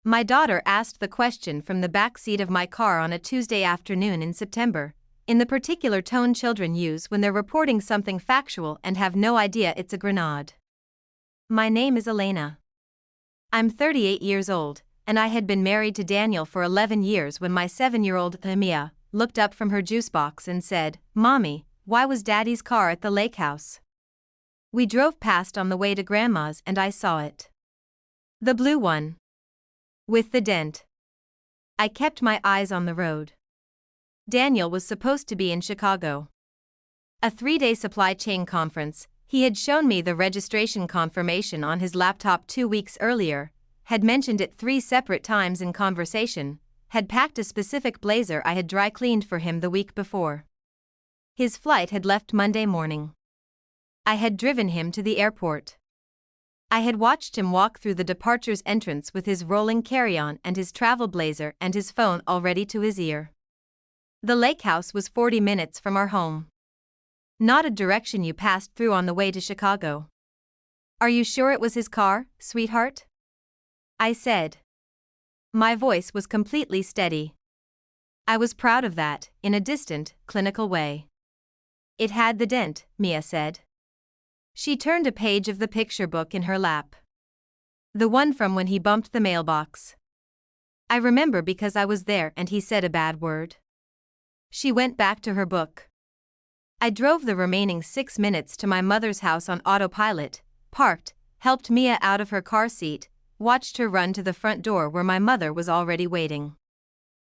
My daughter asked the question from the back seat of my car on a Tuesday afternoon in September, in the particular tone children use when they're reporting something factual and have no idea it's a grenade. My name is Elena. I'm 38 years old, and I had been married to Daniel for 11 years when my 7-year-old Mia looked up from her juice box and said, "Mommy, why was Daddy's car at the lake house?" We drove past on the way to Grandma's and I saw it. The blue one. With the dent. I kept my eyes on the road. Daniel was supposed to be in Chicago. A 3-day supply chain conference. He had shown me the registration confirmation on his laptop 2 weeks earlier, had mentioned it 3 separate times in conversation, had packed a specific blazer I had dry cleaned for him the week before. His flight had left Monday morning. I had driven him to the airport. I had watched him walk through the departures entrance with his rolling carry-on and his travel blazer and his phone already to his ear. The lake house was 40 minutes from our home. Not a direction you passed through on the way to Chicago. "Are you sure it was his car, sweetheart?" I said. My voice was completely steady. I was proud of that, in a distant, clinical way. "It had the dent," Mia said. She turned a page of the picture book in her lap. "The one from when he bumped the mailbox. I remember because I was there and he said a bad word." She went back to her book. I drove the remaining 6 minutes to my mother's house on autopilot, parked, helped Mia out of her car seat, watched her run to the front door where my mother was already waiting.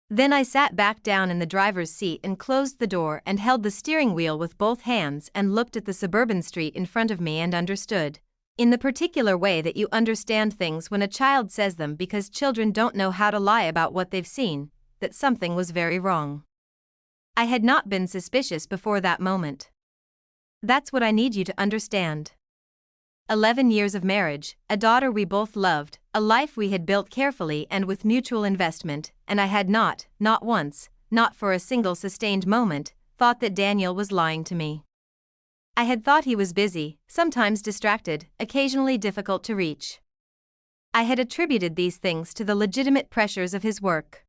Then I sat back down in the driver's seat and closed the door and held the steering wheel with both hands and looked at the suburban street in front of me and understood, in the particular way that you understand things when a child says them because children don't know how to lie about what they've seen, that something was very wrong. I had not been suspicious before that moment. That's what I need you to understand. 11 years of marriage, a daughter we both loved, a life we had built carefully and with mutual investment, and I had not once, not for a single sustained moment, thought that Daniel was lying to me. I had thought he was busy, sometimes distracted, occasionally difficult to reach. I had attributed these things to the legitimate pressures of his work.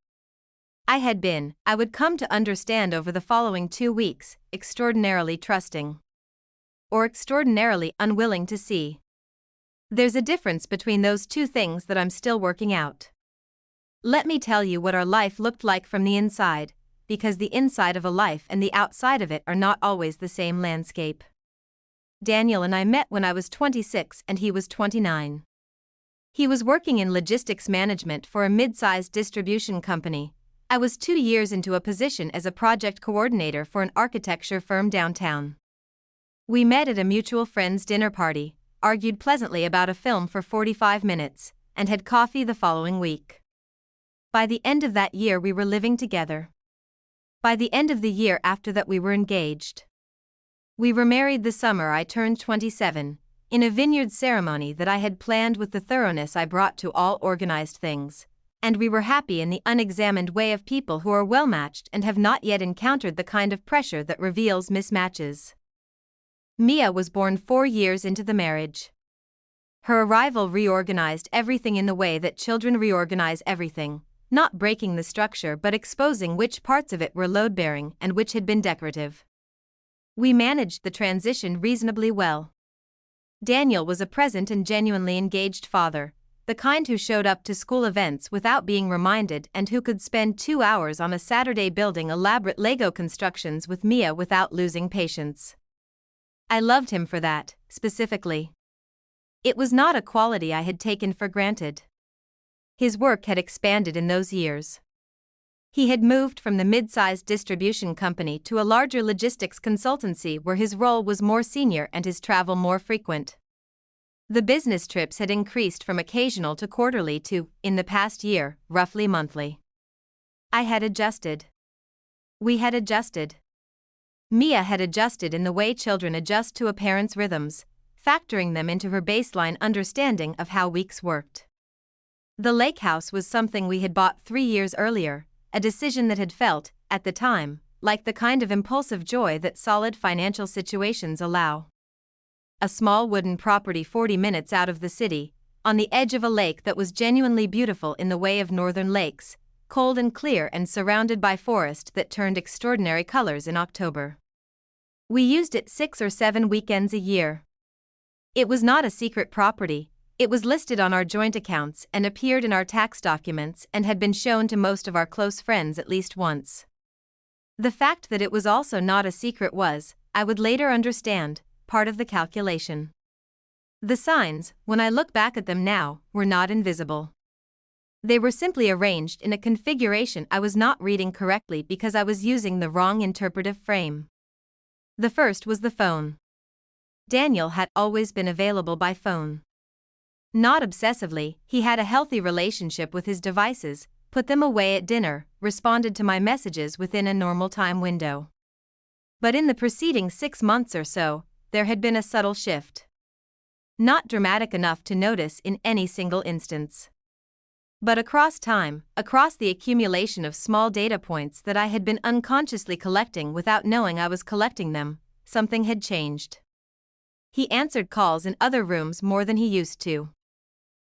I would come to understand over the following 2 weeks, extraordinarily trusting. Or extraordinarily unwilling to see. There's a difference between those two things that I'm still working out. Let me tell you what our life looked like from the inside, because the inside of a life and the outside of it are not always the same landscape. Daniel and I met when I was 26 and he was 29. He was working in logistics management for a mid-sized distribution company. I was 2 years into a position as a project coordinator for an architecture firm downtown. We met at a mutual friend's dinner party, argued pleasantly about a film for 45 minutes, and had coffee the following week. By the end of that year we were living together. By the end of the year after that we were engaged. We were married the summer I turned 27, in a vineyard ceremony that I had planned with the thoroughness I brought to all organized things, and we were happy in the unexamined way of people who are well-matched and have not yet encountered the kind of pressure that reveals mismatches. Mia was born 4 years into the marriage. Her arrival reorganized everything in the way that children reorganize everything, not breaking the structure but exposing which parts of it were load-bearing and which had been decorative. We managed the transition reasonably well. Daniel was a present and genuinely engaged father, the kind who showed up to school events without being reminded and who could spend 2 hours on a Saturday building elaborate Lego constructions with Mia without losing patience. I loved him for that, specifically. It was not a quality I had taken for granted. His work had expanded in those years. He had moved from the mid-sized distribution company to a larger logistics consultancy where his role was more senior and his travel more frequent. The business trips had increased from occasional to quarterly to, in the past year, roughly monthly. I had adjusted. We had adjusted. Mia had adjusted in the way children adjust to a parent's rhythms, factoring them into her baseline understanding of how weeks worked. The lake house was something we had bought 3 years earlier, a decision that had felt, at the time, like the kind of impulsive joy that solid financial situations allow. A small wooden property 40 minutes out of the city, on the edge of a lake that was genuinely beautiful in the way of northern lakes, cold and clear and surrounded by forest that turned extraordinary colors in October. We used it 6 or 7 weekends a year. It was not a secret property, it was listed on our joint accounts and appeared in our tax documents and had been shown to most of our close friends at least once. The fact that it was also not a secret was, I would later understand, part of the calculation. The signs, when I look back at them now, were not invisible. They were simply arranged in a configuration I was not reading correctly because I was using the wrong interpretive frame. The first was the phone. Daniel had always been available by phone. Not obsessively, he had a healthy relationship with his devices, put them away at dinner, responded to my messages within a normal time window. But in the preceding 6 months or so, there had been a subtle shift. Not dramatic enough to notice in any single instance. But across time, across the accumulation of small data points that I had been unconsciously collecting without knowing I was collecting them, something had changed. He answered calls in other rooms more than he used to.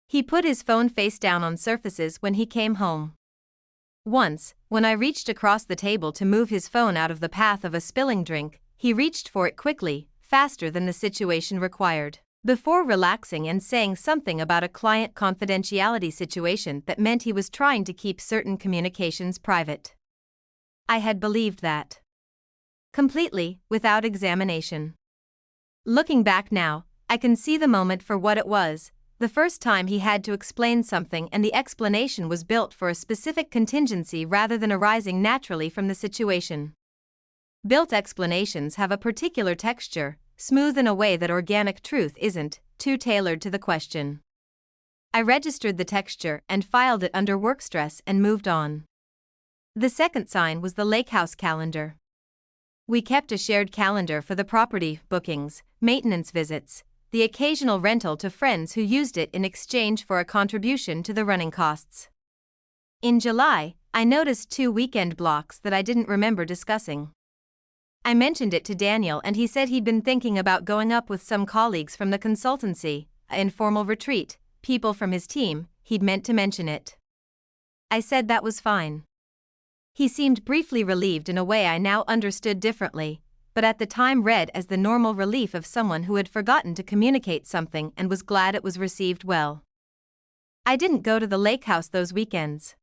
He put his phone face down on surfaces when he came home. Once, when I reached across the table to move his phone out of the path of a spilling drink, he reached for it quickly, faster than the situation required, before relaxing and saying something about a client confidentiality situation that meant he was trying to keep certain communications private. I had believed that. Completely, without examination. Looking back now, I can see the moment for what it was. The first time he had to explain something and the explanation was built for a specific contingency rather than arising naturally from the situation. Built explanations have a particular texture, smooth in a way that organic truth isn't, too tailored to the question. I registered the texture and filed it under work stress and moved on. The second sign was the lake house calendar. We kept a shared calendar for the property, bookings, maintenance visits, the occasional rental to friends who used it in exchange for a contribution to the running costs. In July, I noticed 2 weekend blocks that I didn't remember discussing. I mentioned it to Daniel and he said he'd been thinking about going up with some colleagues from the consultancy, an informal retreat, people from his team, he'd meant to mention it. I said that was fine. He seemed briefly relieved in a way I now understood differently, but at the time read as the normal relief of someone who had forgotten to communicate something and was glad it was received well. I didn't go to the lake house those weekends.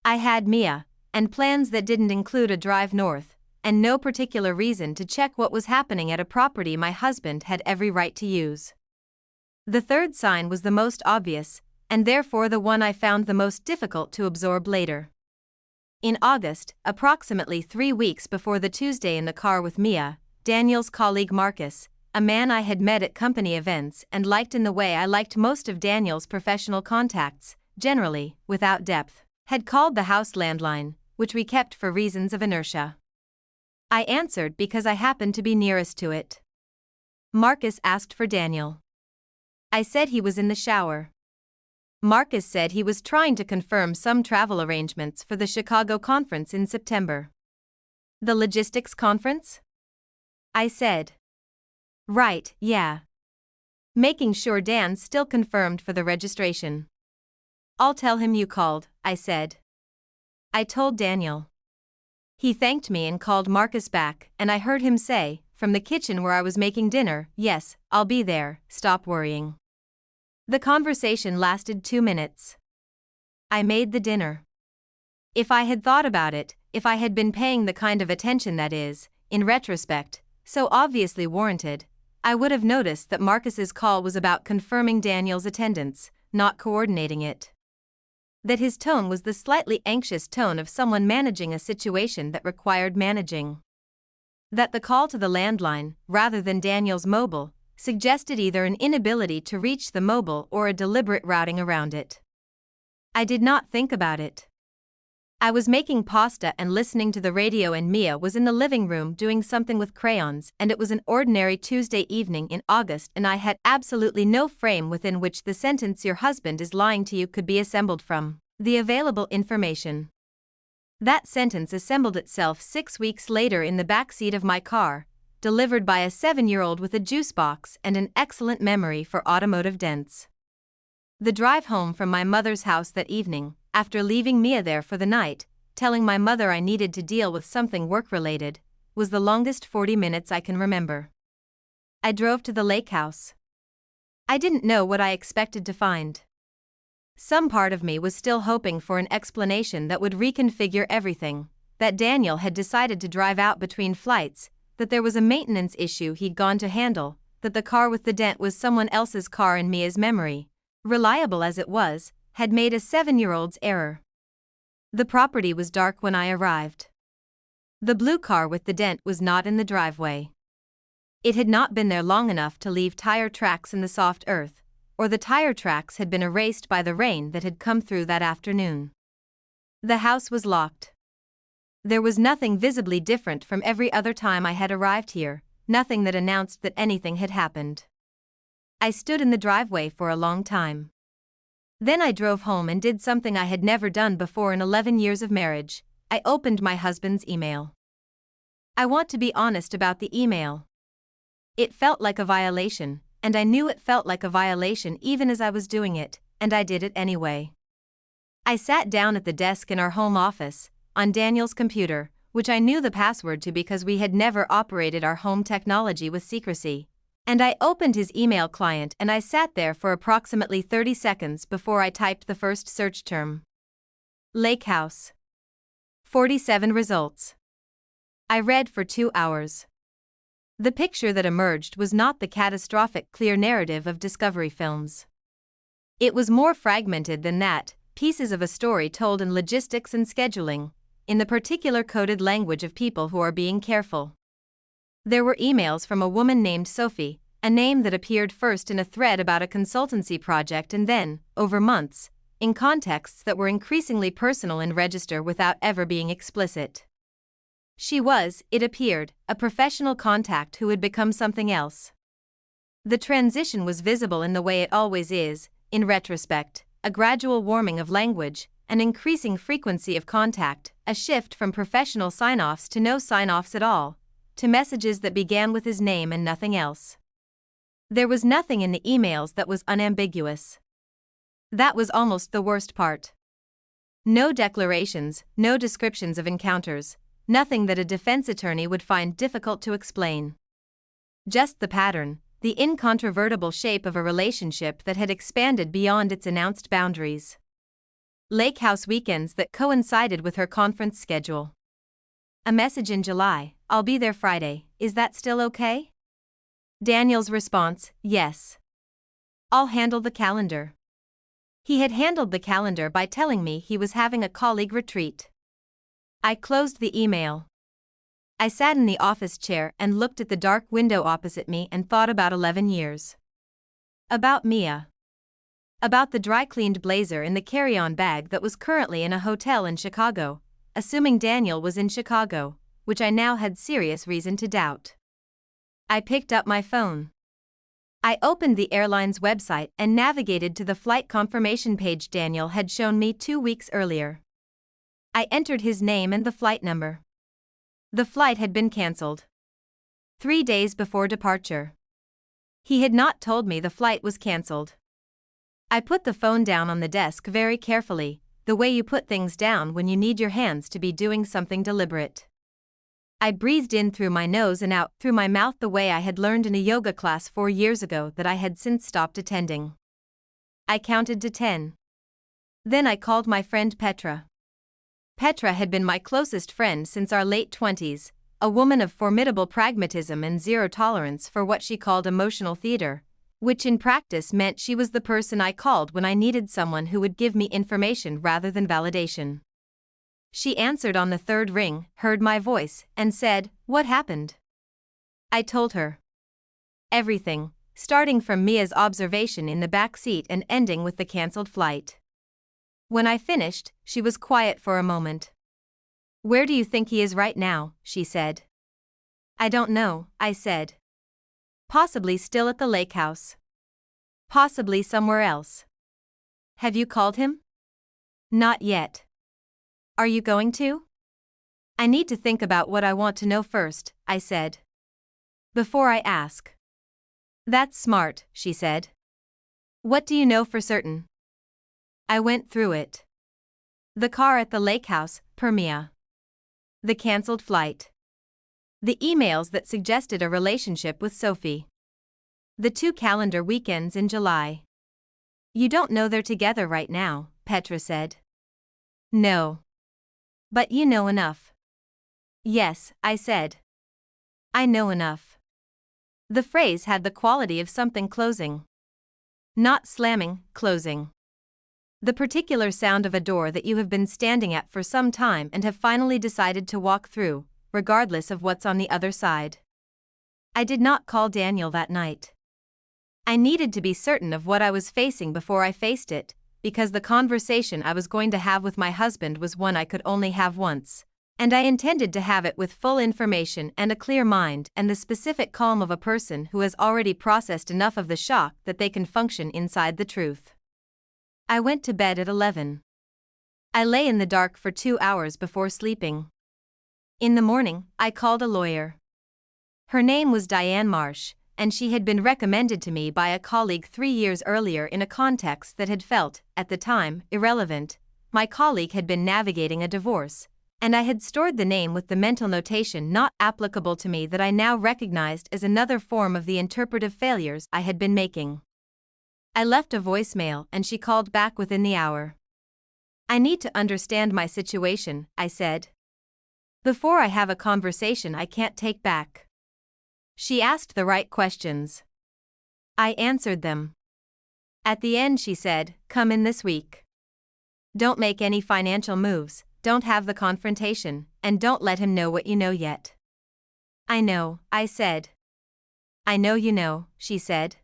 I had Mia, and plans that didn't include a drive north, and no particular reason to check what was happening at a property my husband had every right to use. The third sign was the most obvious, and therefore the one I found the most difficult to absorb later. In August, approximately 3 weeks before the Tuesday in the car with Mia, Daniel's colleague Marcus, a man I had met at company events and liked in the way I liked most of Daniel's professional contacts, generally, without depth, had called the house landline, which we kept for reasons of inertia. I answered because I happened to be nearest to it. Marcus asked for Daniel. I said he was in the shower. Marcus said he was trying to confirm some travel arrangements for the Chicago conference in September. The logistics conference? I said. Right, yeah. Making sure Dan's still confirmed for the registration. I'll tell him you called, I said. I told Daniel. He thanked me and called Marcus back, and I heard him say, from the kitchen where I was making dinner, yes, I'll be there, stop worrying. The conversation lasted 2 minutes. I made the dinner. If I had thought about it, if I had been paying the kind of attention that is, in retrospect, so obviously warranted, I would have noticed that Marcus's call was about confirming Daniel's attendance, not coordinating it. That his tone was the slightly anxious tone of someone managing a situation that required managing. That the call to the landline, rather than Daniel's mobile, suggested either an inability to reach the mobile or a deliberate routing around it. I did not think about it. I was making pasta and listening to the radio and Mia was in the living room doing something with crayons and it was an ordinary Tuesday evening in August and I had absolutely no frame within which the sentence "your husband is lying to you" could be assembled from the available information. That sentence assembled itself 6 weeks later in the back seat of my car, delivered by a 7-year-old with a juice box and an excellent memory for automotive dents. The drive home from my mother's house that evening, after leaving Mia there for the night, telling my mother I needed to deal with something work-related, was the longest 40 minutes I can remember. I drove to the lake house. I didn't know what I expected to find. Some part of me was still hoping for an explanation that would reconfigure everything, that Daniel had decided to drive out between flights, that there was a maintenance issue he'd gone to handle, that the car with the dent was someone else's car in Mia's memory, reliable as it was, had made a 7-year-old's error. The property was dark when I arrived. The blue car with the dent was not in the driveway. It had not been there long enough to leave tire tracks in the soft earth, or the tire tracks had been erased by the rain that had come through that afternoon. The house was locked. There was nothing visibly different from every other time I had arrived here, nothing that announced that anything had happened. I stood in the driveway for a long time. Then I drove home and did something I had never done before in 11 years of marriage. I opened my husband's email. I want to be honest about the email. It felt like a violation, and I knew it felt like a violation even as I was doing it, and I did it anyway. I sat down at the desk in our home office, on Daniel's computer, which I knew the password to because we had never operated our home technology with secrecy, and I opened his email client and I sat there for approximately 30 seconds before I typed the first search term. Lake House. 47 results. I read for 2 hours. The picture that emerged was not the catastrophic clear narrative of Discovery films. It was more fragmented than that, pieces of a story told in logistics and scheduling, in the particular coded language of people who are being careful. There were emails from a woman named Sophie, a name that appeared first in a thread about a consultancy project and then, over months, in contexts that were increasingly personal and register without ever being explicit. She was, it appeared, a professional contact who had become something else. The transition was visible in the way it always is, in retrospect, a gradual warming of language, an increasing frequency of contact, a shift from professional sign-offs to no sign-offs at all, to messages that began with his name and nothing else. There was nothing in the emails that was unambiguous. That was almost the worst part. No declarations, no descriptions of encounters, nothing that a defense attorney would find difficult to explain. Just the pattern, the incontrovertible shape of a relationship that had expanded beyond its announced boundaries. Lake House weekends that coincided with her conference schedule. A message in July, "I'll be there Friday, is that still okay?" Daniel's response, "Yes. I'll handle the calendar." He had handled the calendar by telling me he was having a colleague retreat. I closed the email. I sat in the office chair and looked at the dark window opposite me and thought about 11 years. About Mia. About the dry-cleaned blazer in the carry-on bag that was currently in a hotel in Chicago, assuming Daniel was in Chicago, which I now had serious reason to doubt. I picked up my phone. I opened the airline's website and navigated to the flight confirmation page Daniel had shown me 2 weeks earlier. I entered his name and the flight number. The flight had been cancelled 3 days before departure. He had not told me the flight was cancelled. I put the phone down on the desk very carefully, the way you put things down when you need your hands to be doing something deliberate. I breathed in through my nose and out through my mouth the way I had learned in a yoga class 4 years ago that I had since stopped attending. I counted to 10. Then I called my friend Petra. Petra had been my closest friend since our late 20s, a woman of formidable pragmatism and zero tolerance for what she called emotional theater, which in practice meant she was the person I called when I needed someone who would give me information rather than validation. She answered on the 3rd ring, heard my voice, and said, "What happened?" I told her. Everything, starting from Mia's observation in the back seat and ending with the cancelled flight. When I finished, she was quiet for a moment. "Where do you think he is right now?" she said. "I don't know," I said. "Possibly still at the lake house. Possibly somewhere else." "Have you called him?" "Not yet." "Are you going to?" "I need to think about what I want to know first," I said. "Before I ask." "That's smart," she said. "What do you know for certain?" I went through it. The car at the lake house, per Mia. The cancelled flight. The emails that suggested a relationship with Sophie. The 2 calendar weekends in July. You don't know they're together right now, Petra said. No. But you know enough. Yes, I said. I know enough. The phrase had the quality of something closing. Not slamming, closing. The particular sound of a door that you have been standing at for some time and have finally decided to walk through, regardless of what's on the other side. I did not call Daniel that night. I needed to be certain of what I was facing before I faced it, because the conversation I was going to have with my husband was one I could only have once, and I intended to have it with full information and a clear mind and the specific calm of a person who has already processed enough of the shock that they can function inside the truth. I went to bed at 11. I lay in the dark for 2 hours before sleeping. In the morning, I called a lawyer. Her name was Diane Marsh, and she had been recommended to me by a colleague 3 years earlier in a context that had felt, at the time, irrelevant. My colleague had been navigating a divorce, and I had stored the name with the mental notation not applicable to me that I now recognized as another form of the interpretive failures I had been making. I left a voicemail and she called back within the hour. I need to understand my situation, I said. Before I have a conversation I can't take back. She asked the right questions. I answered them. At the end she said, come in this week. Don't make any financial moves, don't have the confrontation, and don't let him know what you know yet. I know, I said. I know you know, she said.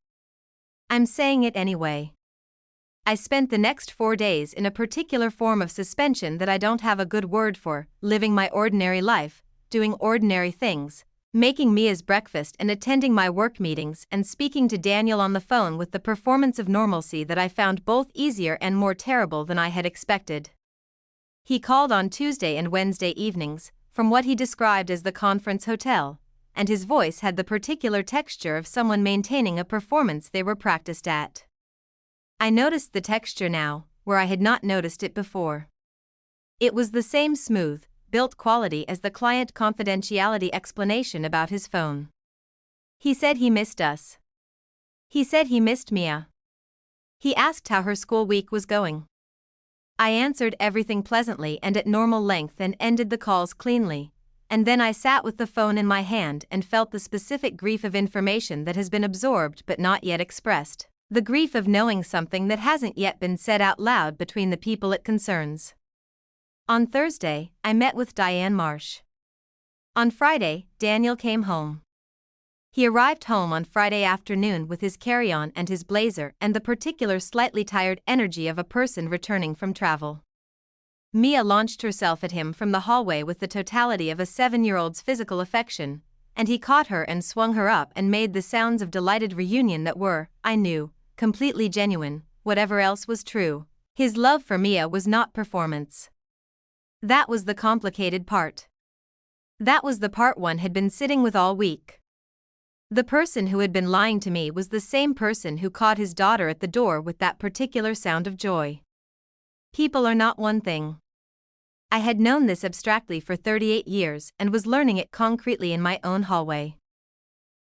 I'm saying it anyway. I spent the next 4 days in a particular form of suspension that I don't have a good word for, living my ordinary life, doing ordinary things, making Mia's breakfast and attending my work meetings and speaking to Daniel on the phone with the performance of normalcy that I found both easier and more terrible than I had expected. He called on Tuesday and Wednesday evenings, from what he described as the conference hotel, and his voice had the particular texture of someone maintaining a performance they were practiced at. I noticed the texture now, where I had not noticed it before. It was the same smooth, built quality as the client confidentiality explanation about his phone. He said he missed us. He said he missed Mia. He asked how her school week was going. I answered everything pleasantly and at normal length and ended the calls cleanly, and then I sat with the phone in my hand and felt the specific grief of information that has been absorbed but not yet expressed, the grief of knowing something that hasn't yet been said out loud between the people it concerns. On Thursday, I met with Diane Marsh. On Friday, Daniel came home. He arrived home on Friday afternoon with his carry-on and his blazer and the particular slightly tired energy of a person returning from travel. Mia launched herself at him from the hallway with the totality of a 7-year-old's physical affection, and he caught her and swung her up and made the sounds of delighted reunion that were, I knew, completely genuine, whatever else was true. His love for Mia was not performance. That was the complicated part. That was the part one had been sitting with all week. The person who had been lying to me was the same person who caught his daughter at the door with that particular sound of joy. People are not one thing. I had known this abstractly for 38 years and was learning it concretely in my own hallway.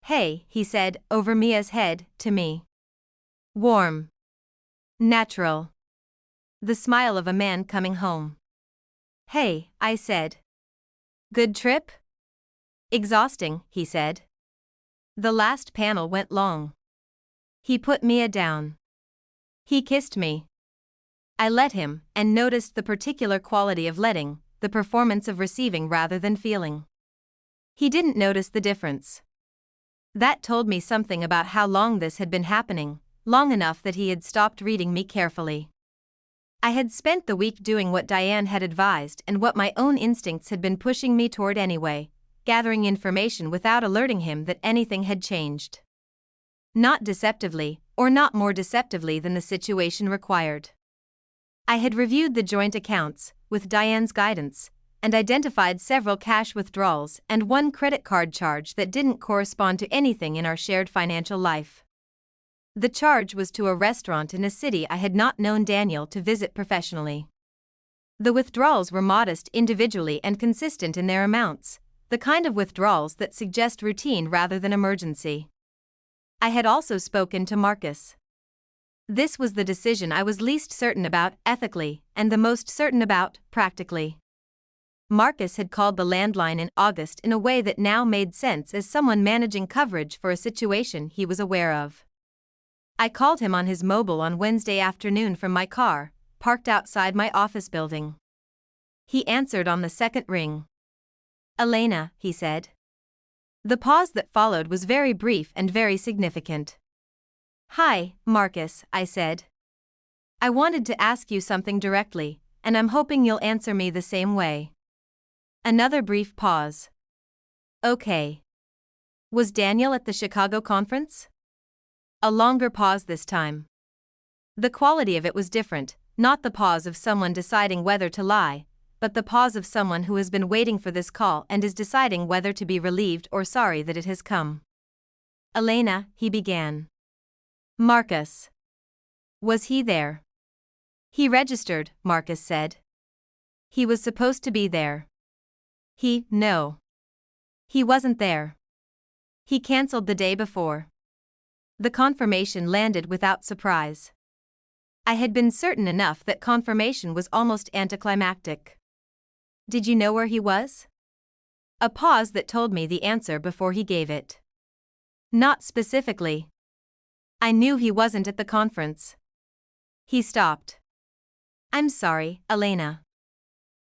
Hey, he said, over Mia's head, to me. Warm. Natural. The smile of a man coming home. Hey, I said. Good trip? Exhausting, he said. The last panel went long. He put Mia down. He kissed me. I let him, and noticed the particular quality of letting, the performance of receiving rather than feeling. He didn't notice the difference. That told me something about how long this had been happening, long enough that he had stopped reading me carefully. I had spent the week doing what Diane had advised and what my own instincts had been pushing me toward anyway, gathering information without alerting him that anything had changed. Not deceptively, or not more deceptively than the situation required. I had reviewed the joint accounts, with Diane's guidance, and identified several cash withdrawals and one credit card charge that didn't correspond to anything in our shared financial life. The charge was to a restaurant in a city I had not known Daniel to visit professionally. The withdrawals were modest individually and consistent in their amounts, the kind of withdrawals that suggest routine rather than emergency. I had also spoken to Marcus. This was the decision I was least certain about ethically and the most certain about practically. Marcus had called the landline in August in a way that now made sense as someone managing coverage for a situation he was aware of. I called him on his mobile on Wednesday afternoon from my car, parked outside my office building. He answered on the second ring. "Elena," he said. The pause that followed was very brief and very significant. "Hi, Marcus," I said. "I wanted to ask you something directly, and I'm hoping you'll answer me the same way." Another brief pause. "Okay. Was Daniel at the Chicago conference?" A longer pause this time. The quality of it was different, not the pause of someone deciding whether to lie, but the pause of someone who has been waiting for this call and is deciding whether to be relieved or sorry that it has come. "Elena," he began. "Marcus. Was he there?" "He registered," Marcus said. "He was supposed to be there." No. He wasn't there. He cancelled the day before." The confirmation landed without surprise. I had been certain enough that confirmation was almost anticlimactic. "Did you know where he was?" A pause that told me the answer before he gave it. "Not specifically. I knew he wasn't at the conference." He stopped. "I'm sorry, Elena.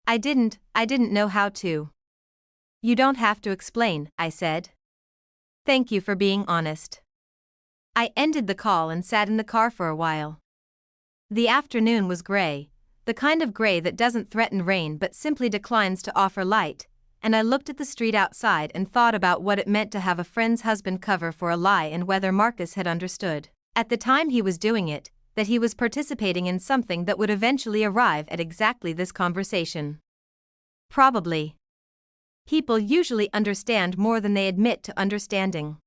I didn't know how to." "You don't have to explain," I said. "Thank you for being honest." I ended the call and sat in the car for a while. The afternoon was gray, the kind of gray that doesn't threaten rain but simply declines to offer light, and I looked at the street outside and thought about what it meant to have a friend's husband cover for a lie and whether Marcus had understood, at the time he was doing it, that he was participating in something that would eventually arrive at exactly this conversation. Probably. People usually understand more than they admit to understanding.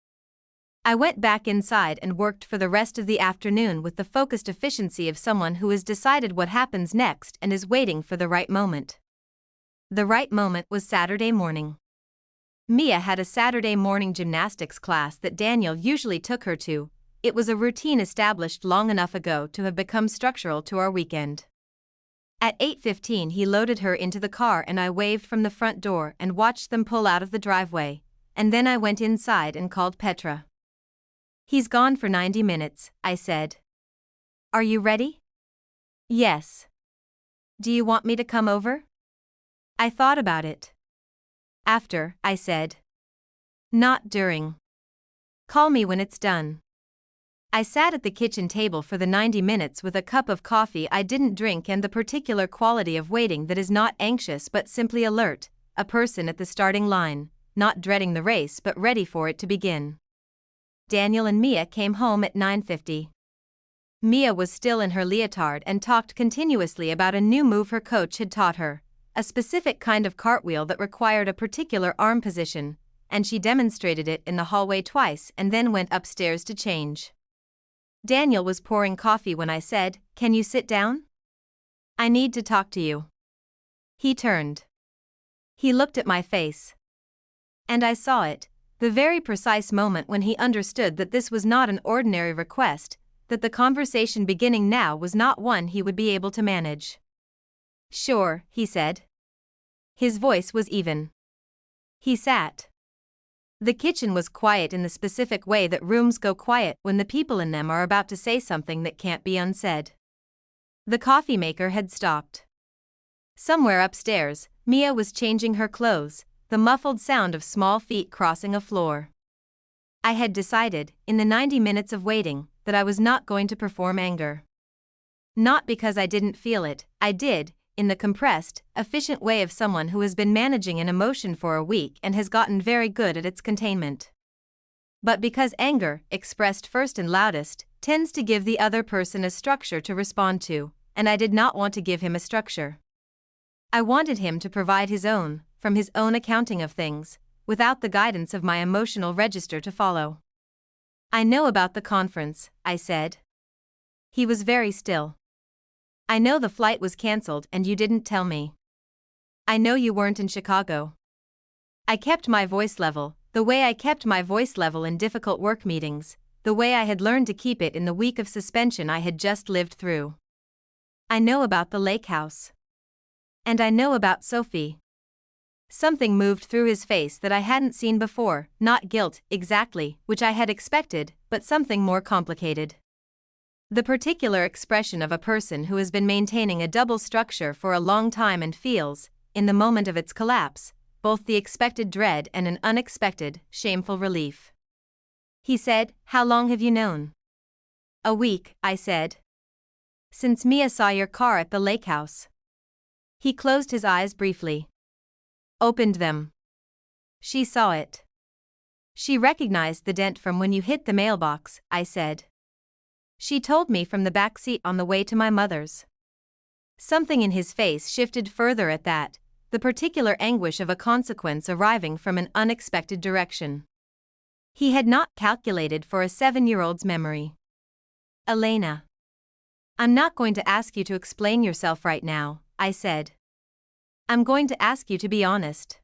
I went back inside and worked for the rest of the afternoon with the focused efficiency of someone who has decided what happens next and is waiting for the right moment. The right moment was Saturday morning. Mia had a Saturday morning gymnastics class that Daniel usually took her to. It was a routine established long enough ago to have become structural to our weekend. At 8:15 he loaded her into the car and I waved from the front door and watched them pull out of the driveway, and then I went inside and called Petra. "He's gone for 90 minutes, I said. "Are you ready?" "Yes." "Do you want me to come over?" I thought about it. "After," I said. "Not during. Call me when it's done." I sat at the kitchen table for the 90 minutes with a cup of coffee I didn't drink and the particular quality of waiting that is not anxious but simply alert, a person at the starting line, not dreading the race but ready for it to begin. Daniel and Mia came home at 9:50. Mia was still in her leotard and talked continuously about a new move her coach had taught her, a specific kind of cartwheel that required a particular arm position, and she demonstrated it in the hallway twice and then went upstairs to change. Daniel was pouring coffee when I said, "Can you sit down? I need to talk to you." He turned. He looked at my face. And I saw it, the very precise moment when he understood that this was not an ordinary request, that the conversation beginning now was not one he would be able to manage. "Sure," he said. His voice was even. He sat. The kitchen was quiet in the specific way that rooms go quiet when the people in them are about to say something that can't be unsaid. The coffee maker had stopped. Somewhere upstairs, Mia was changing her clothes, the muffled sound of small feet crossing a floor. I had decided, in the 90 minutes of waiting, that I was not going to perform anger. Not because I didn't feel it, I did, in the compressed, efficient way of someone who has been managing an emotion for a week and has gotten very good at its containment. But because anger, expressed first and loudest, tends to give the other person a structure to respond to, and I did not want to give him a structure. I wanted him to provide his own, from his own accounting of things, without the guidance of my emotional register to follow. I know about the conference, I said. He was very still. I know the flight was cancelled and you didn't tell me. I know you weren't in Chicago. I kept my voice level, the way I kept my voice level in difficult work meetings, the way I had learned to keep it in the week of suspension I had just lived through. I know about the lake house. And I know about Sophie. Something moved through his face that I hadn't seen before, not guilt, exactly, which I had expected, but something more complicated. The particular expression of a person who has been maintaining a double structure for a long time and feels, in the moment of its collapse, both the expected dread and an unexpected, shameful relief. He said, "How long have you known?" "A week," I said. "Since Mia saw your car at the lake house." He closed his eyes briefly. Opened them. "She saw it. She recognized the dent from when you hit the mailbox," I said. "She told me from the back seat on the way to my mother's." Something in his face shifted further at that, the particular anguish of a consequence arriving from an unexpected direction. He had not calculated for a 7-year-old's memory. "Elena. I'm not going to ask you to explain yourself right now," I said. "I'm going to ask you to be honest.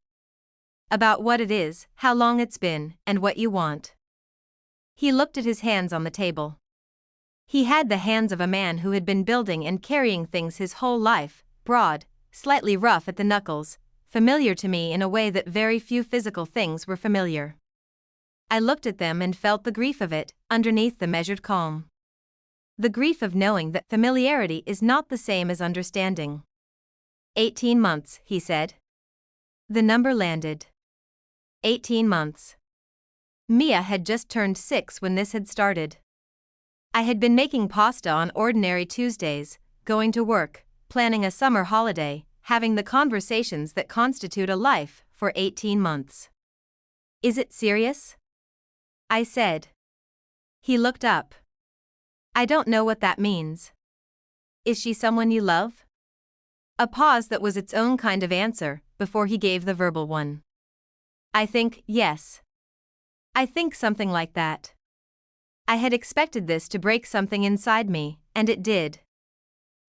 About what it is, how long it's been, and what you want." He looked at his hands on the table. He had the hands of a man who had been building and carrying things his whole life, broad, slightly rough at the knuckles, familiar to me in a way that very few physical things were familiar. I looked at them and felt the grief of it, underneath the measured calm. The grief of knowing that familiarity is not the same as understanding. 18 months, he said. The number landed. 18 months. Mia had just turned 6 when this had started. I had been making pasta on ordinary Tuesdays, going to work, planning a summer holiday, having the conversations that constitute a life, for 18 months. "Is it serious?" I said. He looked up. "I don't know what that means." "Is she someone you love?" A pause that was its own kind of answer, before he gave the verbal one. "I think, yes. I think something like that." I had expected this to break something inside me, and it did.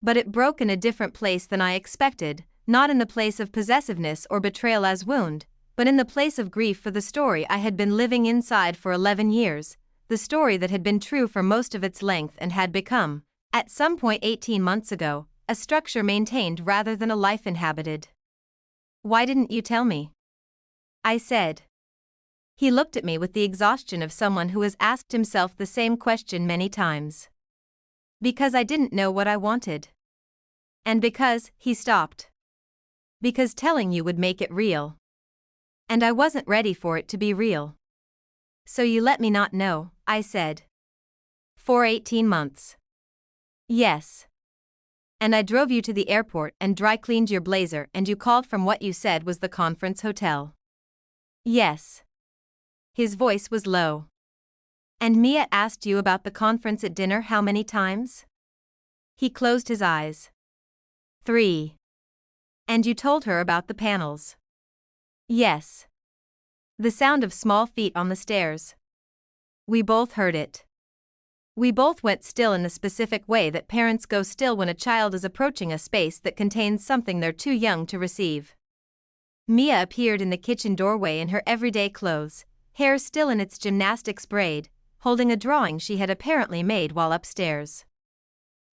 But it broke in a different place than I expected, not in the place of possessiveness or betrayal as wound, but in the place of grief for the story I had been living inside for 11 years, the story that had been true for most of its length and had become, at some point 18 months ago, a structure maintained rather than a life inhabited. "Why didn't you tell me?" I said. He looked at me with the exhaustion of someone who has asked himself the same question many times. "Because I didn't know what I wanted. And because," he stopped. "Because telling you would make it real. And I wasn't ready for it to be real. So you let me not know," I said. "For 18 months. Yes. And I drove you to the airport and dry cleaned your blazer and you called from what you said was the conference hotel." "Yes." His voice was low. "And Mia asked you about the conference at dinner how many times?" He closed his eyes. 3. "And you told her about the panels?" "Yes." The sound of small feet on the stairs. We both heard it. We both went still in the specific way that parents go still when a child is approaching a space that contains something they're too young to receive. Mia appeared in the kitchen doorway in her everyday clothes, hair still in its gymnastics braid, holding a drawing she had apparently made while upstairs.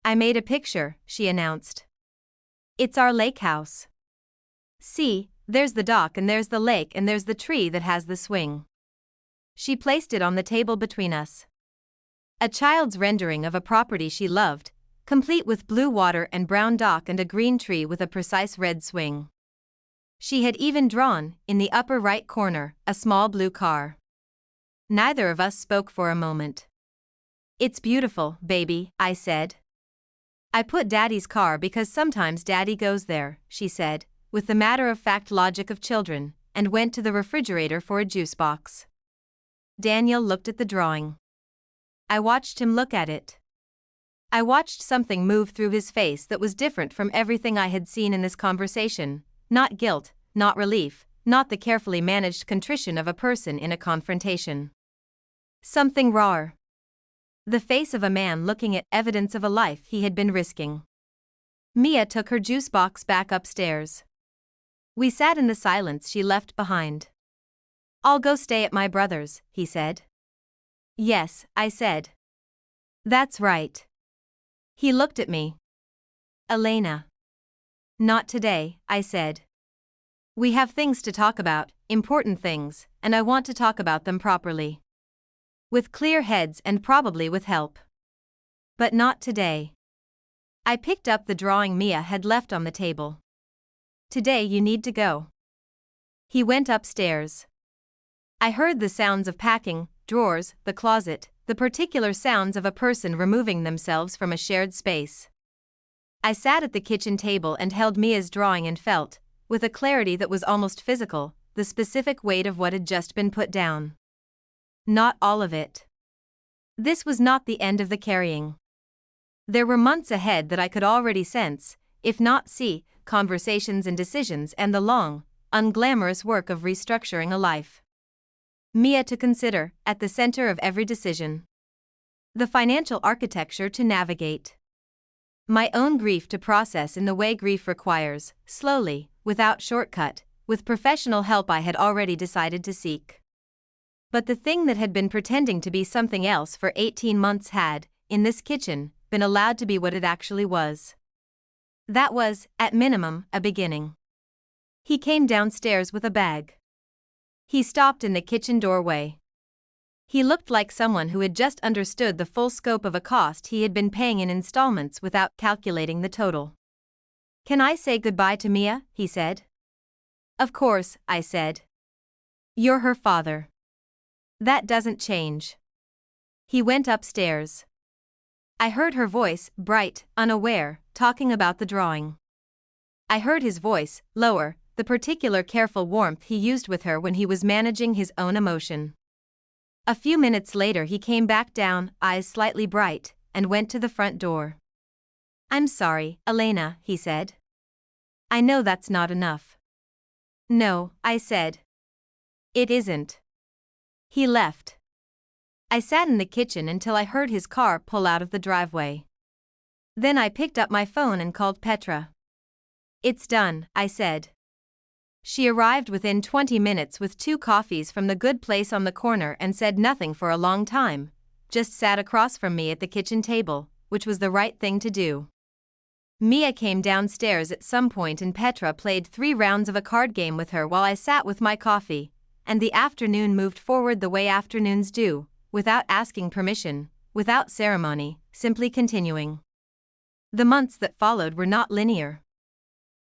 "I made a picture," she announced. "It's our lake house. See, there's the dock and there's the lake and there's the tree that has the swing." She placed it on the table between us. A child's rendering of a property she loved, complete with blue water and brown dock and a green tree with a precise red swing. She had even drawn, in the upper right corner, a small blue car. Neither of us spoke for a moment. "It's beautiful, baby," I said. "I put Daddy's car because sometimes Daddy goes there," she said, with the matter-of-fact logic of children, and went to the refrigerator for a juice box. Daniel looked at the drawing. I watched him look at it. I watched something move through his face that was different from everything I had seen in this conversation. Not guilt, not relief, not the carefully managed contrition of a person in a confrontation. Something raw. The face of a man looking at evidence of a life he had been risking. Mia took her juice box back upstairs. We sat in the silence she left behind. "I'll go stay at my brother's," he said. "Yes," I said. "That's right." He looked at me. "Elena." "Not today," I said. "We have things to talk about, important things, and I want to talk about them properly. With clear heads and probably with help. But not today." I picked up the drawing Mia had left on the table. "Today you need to go." He went upstairs. I heard the sounds of packing, drawers, the closet, the particular sounds of a person removing themselves from a shared space. I sat at the kitchen table and held Mia's drawing and felt, with a clarity that was almost physical, the specific weight of what had just been put down. Not all of it. This was not the end of the carrying. There were months ahead that I could already sense, if not see, conversations and decisions and the long, unglamorous work of restructuring a life. Mia to consider, at the center of every decision. The financial architecture to navigate. My own grief to process in the way grief requires, slowly, without shortcut, with professional help I had already decided to seek. But the thing that had been pretending to be something else for 18 months had, in this kitchen, been allowed to be what it actually was. That was, at minimum, a beginning. He came downstairs with a bag. He stopped in the kitchen doorway. He looked like someone who had just understood the full scope of a cost he had been paying in installments without calculating the total. "Can I say goodbye to Mia?" he said. "Of course," I said. "You're her father. That doesn't change." He went upstairs. I heard her voice, bright, unaware, talking about the drawing. I heard his voice, lower, the particular careful warmth he used with her when he was managing his own emotion. A few minutes later he came back down, eyes slightly bright, and went to the front door. "I'm sorry, Elena," he said. "I know that's not enough." "No," I said. "It isn't." He left. I sat in the kitchen until I heard his car pull out of the driveway. Then I picked up my phone and called Petra. "It's done," I said. She arrived within 20 minutes with 2 coffees from the good place on the corner and said nothing for a long time, just sat across from me at the kitchen table, which was the right thing to do. Mia came downstairs at some point and Petra played 3 rounds of a card game with her while I sat with my coffee, and the afternoon moved forward the way afternoons do, without asking permission, without ceremony, simply continuing. The months that followed were not linear.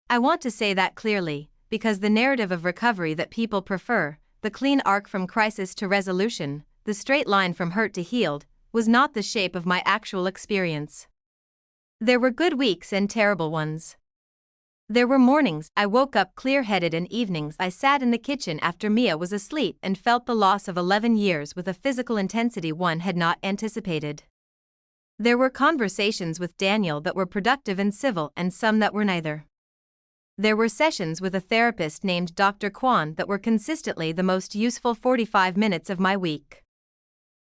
I want to say that clearly, because the narrative of recovery that people prefer, the clean arc from crisis to resolution, the straight line from hurt to healed, was not the shape of my actual experience. There were good weeks and terrible ones. There were mornings I woke up clear-headed and evenings I sat in the kitchen after Mia was asleep and felt the loss of 11 years with a physical intensity one had not anticipated. There were conversations with Daniel that were productive and civil and some that were neither. There were sessions with a therapist named Dr. Kwan that were consistently the most useful 45 minutes of my week.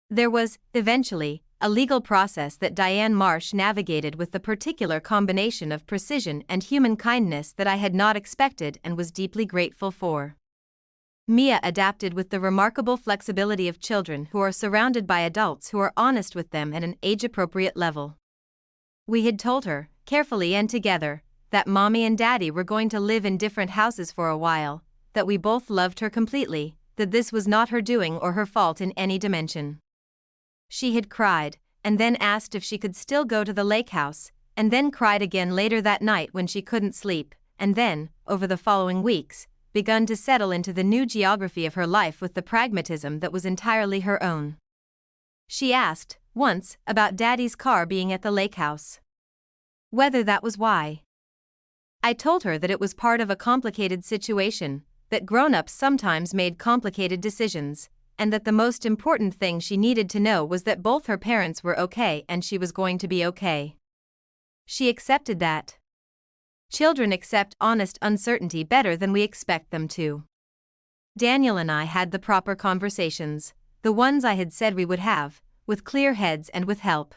There was, eventually, a legal process that Diane Marsh navigated with the particular combination of precision and human kindness that I had not expected and was deeply grateful for. Mia adapted with the remarkable flexibility of children who are surrounded by adults who are honest with them at an age-appropriate level. We had told her, carefully and together, that Mommy and Daddy were going to live in different houses for a while, that we both loved her completely, that this was not her doing or her fault in any dimension. She had cried, and then asked if she could still go to the lake house, and then cried again later that night when she couldn't sleep, and then, over the following weeks, begun to settle into the new geography of her life with the pragmatism that was entirely her own. She asked, once, about Daddy's car being at the lake house. Whether that was why. I told her that it was part of a complicated situation, that grown-ups sometimes made complicated decisions, and that the most important thing she needed to know was that both her parents were okay and she was going to be okay. She accepted that. Children accept honest uncertainty better than we expect them to. Daniel and I had the proper conversations, the ones I had said we would have, with clear heads and with help.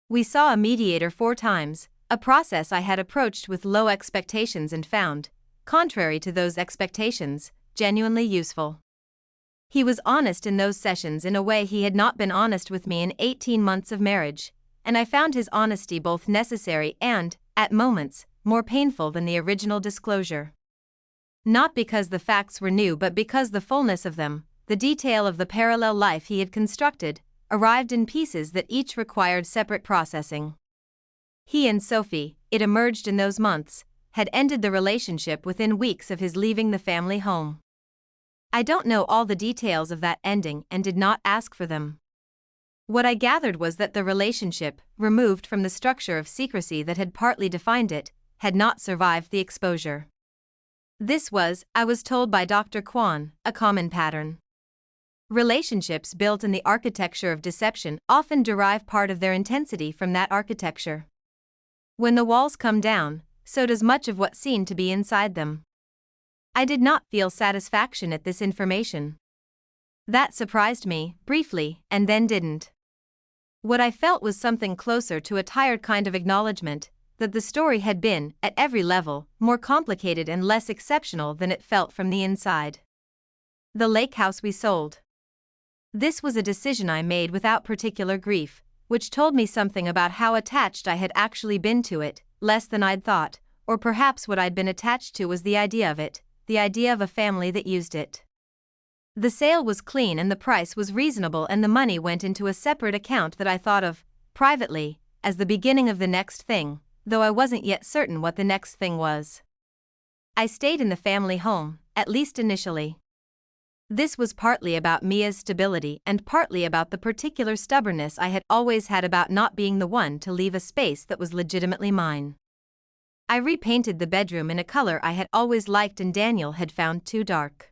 We saw a mediator 4 times, a process I had approached with low expectations and found, contrary to those expectations, genuinely useful. He was honest in those sessions in a way he had not been honest with me in 18 months of marriage, and I found his honesty both necessary and, at moments, more painful than the original disclosure. Not because the facts were new but because the fullness of them, the detail of the parallel life he had constructed, arrived in pieces that each required separate processing. He and Sophie, it emerged in those months, had ended the relationship within weeks of his leaving the family home. I don't know all the details of that ending and did not ask for them. What I gathered was that the relationship, removed from the structure of secrecy that had partly defined it, had not survived the exposure. This was, I was told by Dr. Kwan, a common pattern. Relationships built in the architecture of deception often derive part of their intensity from that architecture. When the walls come down, so does much of what seemed to be inside them. I did not feel satisfaction at this information. That surprised me, briefly, and then didn't. What I felt was something closer to a tired kind of acknowledgement that the story had been, at every level, more complicated and less exceptional than it felt from the inside. The lake house we sold. This was a decision I made without particular grief, which told me something about how attached I had actually been to it, less than I'd thought, or perhaps what I'd been attached to was the idea of it, the idea of a family that used it. The sale was clean and the price was reasonable and the money went into a separate account that I thought of, privately, as the beginning of the next thing, though I wasn't yet certain what the next thing was. I stayed in the family home, at least initially. This was partly about Mia's stability and partly about the particular stubbornness I had always had about not being the one to leave a space that was legitimately mine. I repainted the bedroom in a color I had always liked and Daniel had found too dark.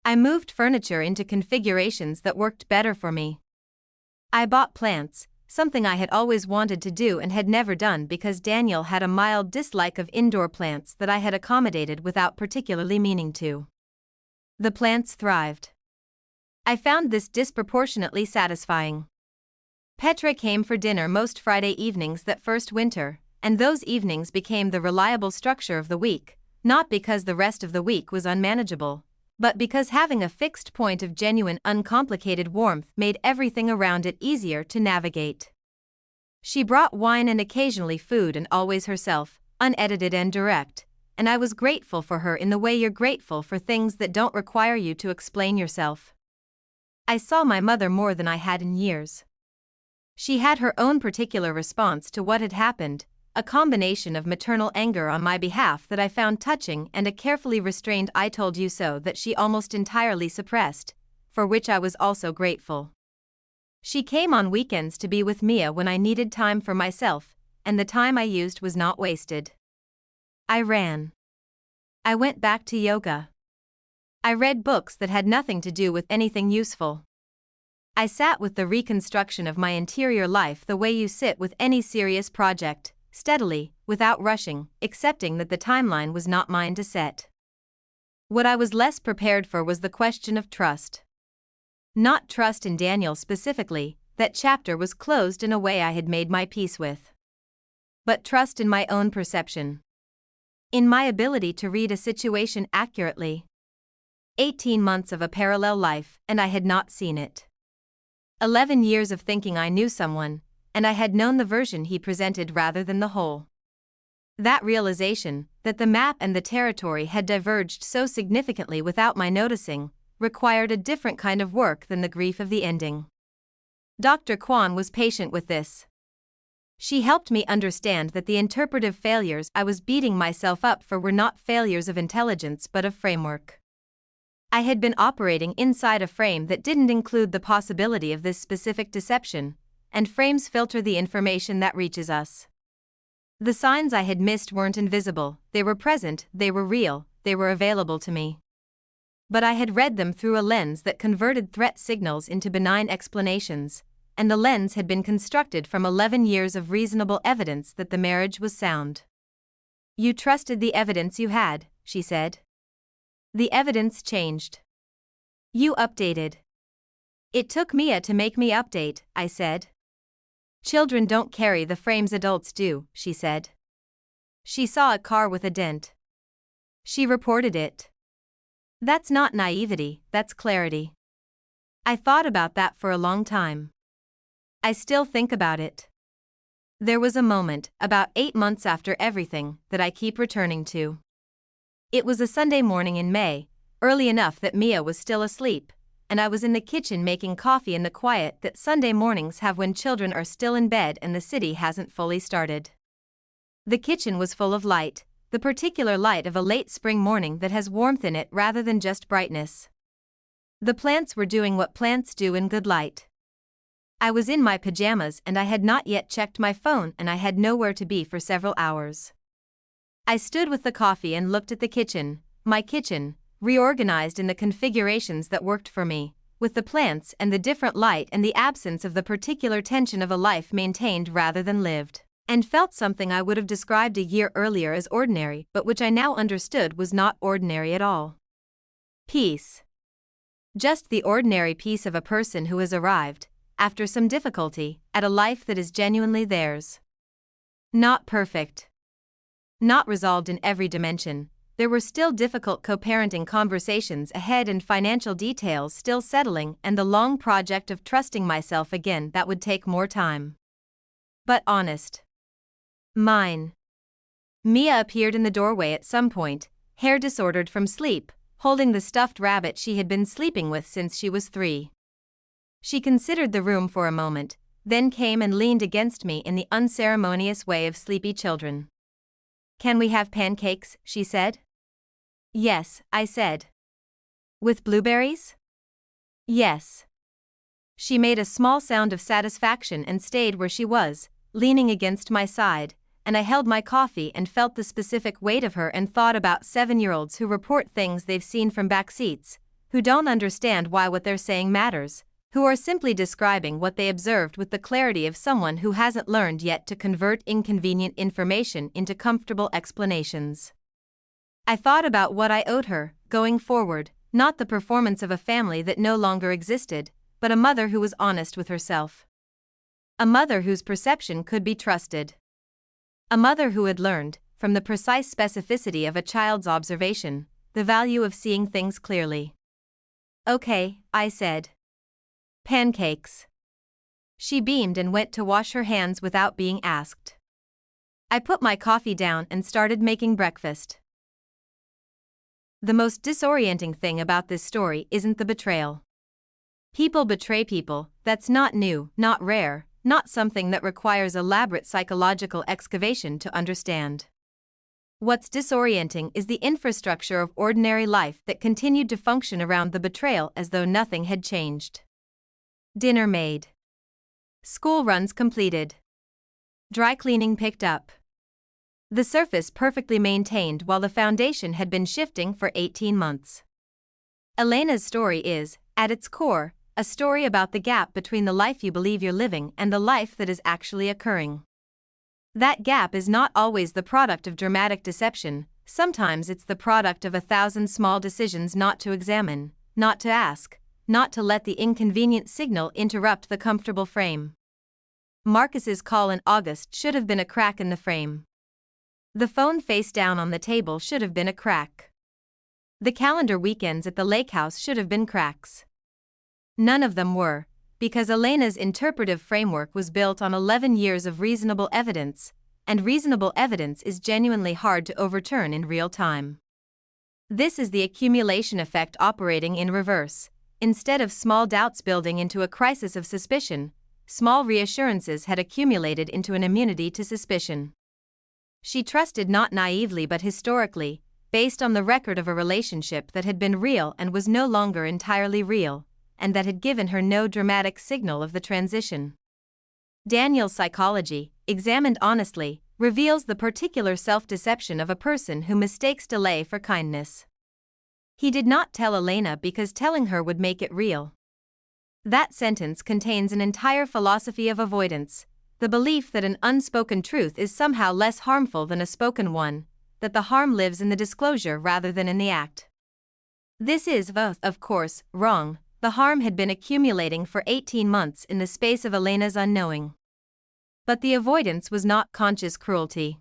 I moved furniture into configurations that worked better for me. I bought plants, something I had always wanted to do and had never done because Daniel had a mild dislike of indoor plants that I had accommodated without particularly meaning to. The plants thrived. I found this disproportionately satisfying. Petra came for dinner most Friday evenings that first winter, and those evenings became the reliable structure of the week, not because the rest of the week was unmanageable, but because having a fixed point of genuine uncomplicated warmth made everything around it easier to navigate. She brought wine and occasionally food and always herself, unedited and direct, and I was grateful for her in the way you're grateful for things that don't require you to explain yourself. I saw my mother more than I had in years. She had her own particular response to what had happened, a combination of maternal anger on my behalf that I found touching and a carefully restrained "I told you so" that she almost entirely suppressed, for which I was also grateful. She came on weekends to be with Mia when I needed time for myself, and the time I used was not wasted. I ran. I went back to yoga. I read books that had nothing to do with anything useful. I sat with the reconstruction of my interior life the way you sit with any serious project, steadily, without rushing, accepting that the timeline was not mine to set. What I was less prepared for was the question of trust. Not trust in Daniel specifically, that chapter was closed in a way I had made my peace with. But trust in my own perception. In my ability to read a situation accurately. 18 months of a parallel life, and I had not seen it. 11 years of thinking I knew someone, and I had known the version he presented rather than the whole. That realization, that the map and the territory had diverged so significantly without my noticing, required a different kind of work than the grief of the ending. Dr. Kwan was patient with this. She helped me understand that the interpretive failures I was beating myself up for were not failures of intelligence but of framework. I had been operating inside a frame that didn't include the possibility of this specific deception, and frames filter the information that reaches us. The signs I had missed weren't invisible, they were present, they were real, they were available to me. But I had read them through a lens that converted threat signals into benign explanations, and the lens had been constructed from 11 years of reasonable evidence that the marriage was sound. You trusted the evidence you had, she said. The evidence changed. You updated. It took Mia to make me update, I said. Children don't carry the frames adults do, she said. She saw a car with a dent. She reported it. That's not naivety, that's clarity. I thought about that for a long time. I still think about it. There was a moment, about 8 months after everything, that I keep returning to. It was a Sunday morning in May, early enough that Mia was still asleep, and I was in the kitchen making coffee in the quiet that Sunday mornings have when children are still in bed and the city hasn't fully started. The kitchen was full of light, the particular light of a late spring morning that has warmth in it rather than just brightness. The plants were doing what plants do in good light. I was in my pajamas and I had not yet checked my phone and I had nowhere to be for several hours. I stood with the coffee and looked at the kitchen, my kitchen, reorganized in the configurations that worked for me, with the plants and the different light and the absence of the particular tension of a life maintained rather than lived, and felt something I would have described a year earlier as ordinary but which I now understood was not ordinary at all. Peace. Just the ordinary peace of a person who has arrived, after some difficulty, at a life that is genuinely theirs. Not perfect. Not resolved in every dimension, there were still difficult co-parenting conversations ahead and financial details still settling and the long project of trusting myself again that would take more time. But honest. Mine. Mia appeared in the doorway at some point, hair disordered from sleep, holding the stuffed rabbit she had been sleeping with since she was 3. She considered the room for a moment, then came and leaned against me in the unceremonious way of sleepy children. "Can we have pancakes?" she said. "Yes," I said. "With blueberries?" "Yes." She made a small sound of satisfaction and stayed where she was, leaning against my side, and I held my coffee and felt the specific weight of her and thought about 7-year-olds who report things they've seen from back seats, who don't understand why what they're saying matters, who are simply describing what they observed with the clarity of someone who hasn't learned yet to convert inconvenient information into comfortable explanations. I thought about what I owed her, going forward, not the performance of a family that no longer existed, but a mother who was honest with herself. A mother whose perception could be trusted. A mother who had learned, from the precise specificity of a child's observation, the value of seeing things clearly. "Okay," I said. "Pancakes." She beamed and went to wash her hands without being asked. I put my coffee down and started making breakfast. The most disorienting thing about this story isn't the betrayal. People betray people, that's not new, not rare, not something that requires elaborate psychological excavation to understand. What's disorienting is the infrastructure of ordinary life that continued to function around the betrayal as though nothing had changed. Dinner made. School runs completed. Dry cleaning picked up. The surface perfectly maintained while the foundation had been shifting for 18 months. Elena's story is, at its core, a story about the gap between the life you believe you're living and the life that is actually occurring. That gap is not always the product of dramatic deception, sometimes it's the product of 1,000 small decisions not to examine, not to ask, not to let the inconvenient signal interrupt the comfortable frame. Marcus's call in August should have been a crack in the frame. The phone face down on the table should have been a crack. The calendar weekends at the lake house should have been cracks. None of them were, because Elena's interpretive framework was built on 11 years of reasonable evidence, and reasonable evidence is genuinely hard to overturn in real time. This is the accumulation effect operating in reverse. Instead of small doubts building into a crisis of suspicion, small reassurances had accumulated into an immunity to suspicion. She trusted not naively but historically, based on the record of a relationship that had been real and was no longer entirely real, and that had given her no dramatic signal of the transition. Daniel's psychology, examined honestly, reveals the particular self-deception of a person who mistakes delay for kindness. He did not tell Elena because telling her would make it real. That sentence contains an entire philosophy of avoidance, the belief that an unspoken truth is somehow less harmful than a spoken one, that the harm lives in the disclosure rather than in the act. This is, of course, wrong, the harm had been accumulating for 18 months in the space of Elena's unknowing. But the avoidance was not conscious cruelty.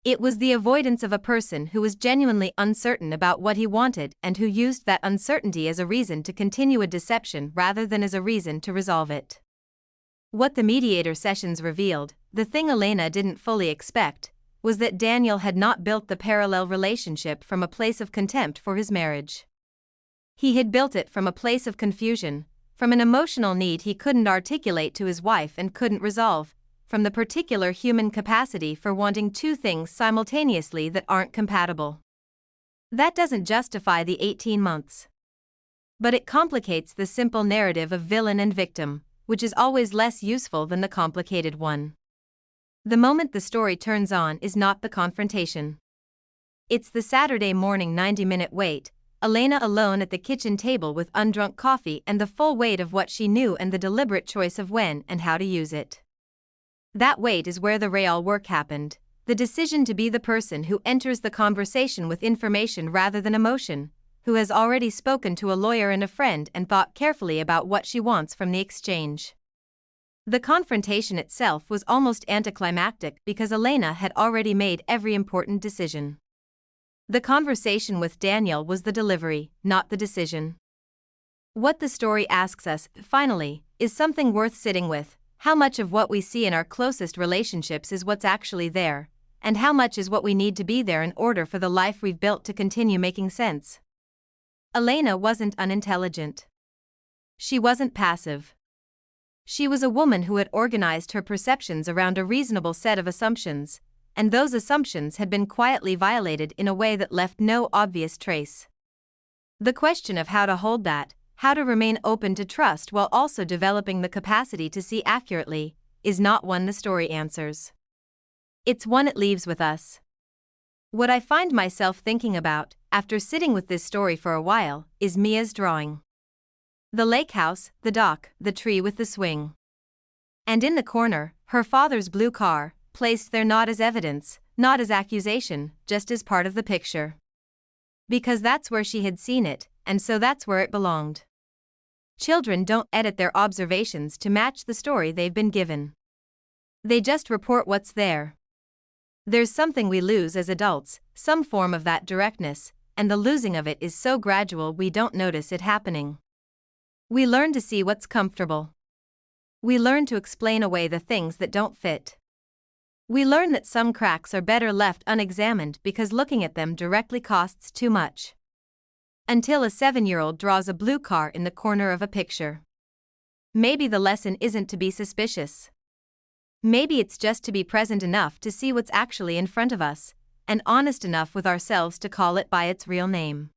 It was the avoidance of a person who was genuinely uncertain about what he wanted and who used that uncertainty as a reason to continue a deception rather than as a reason to resolve it. What the mediator sessions revealed, the thing Elena didn't fully expect, was that Daniel had not built the parallel relationship from a place of contempt for his marriage. He had built it from a place of confusion, from an emotional need he couldn't articulate to his wife and couldn't resolve, from the particular human capacity for wanting two things simultaneously that aren't compatible. That doesn't justify the 18 months. But it complicates the simple narrative of villain and victim, which is always less useful than the complicated one. The moment the story turns on is not the confrontation. It's the Saturday morning 90-minute wait, Elena alone at the kitchen table with undrunk coffee and the full weight of what she knew and the deliberate choice of when and how to use it. That wait is where the real work happened, the decision to be the person who enters the conversation with information rather than emotion, who has already spoken to a lawyer and a friend and thought carefully about what she wants from the exchange. The confrontation itself was almost anticlimactic because Elena had already made every important decision. The conversation with Daniel was the delivery, not the decision. What the story asks us, finally, is something worth sitting with. How much of what we see in our closest relationships is what's actually there, and how much is what we need to be there in order for the life we've built to continue making sense? Elena wasn't unintelligent. She wasn't passive. She was a woman who had organized her perceptions around a reasonable set of assumptions, and those assumptions had been quietly violated in a way that left no obvious trace. The question of how to hold that, how to remain open to trust while also developing the capacity to see accurately, is not one the story answers. It's one it leaves with us. What I find myself thinking about, after sitting with this story for a while, is Mia's drawing. The lake house, the dock, the tree with the swing. And in the corner, her father's blue car, placed there not as evidence, not as accusation, just as part of the picture. Because that's where she had seen it, and so that's where it belonged. Children don't edit their observations to match the story they've been given. They just report what's there. There's something we lose as adults, some form of that directness, and the losing of it is so gradual we don't notice it happening. We learn to see what's comfortable. We learn to explain away the things that don't fit. We learn that some cracks are better left unexamined because looking at them directly costs too much. Until a 7-year-old draws a blue car in the corner of a picture. Maybe the lesson isn't to be suspicious. Maybe it's just to be present enough to see what's actually in front of us, and honest enough with ourselves to call it by its real name.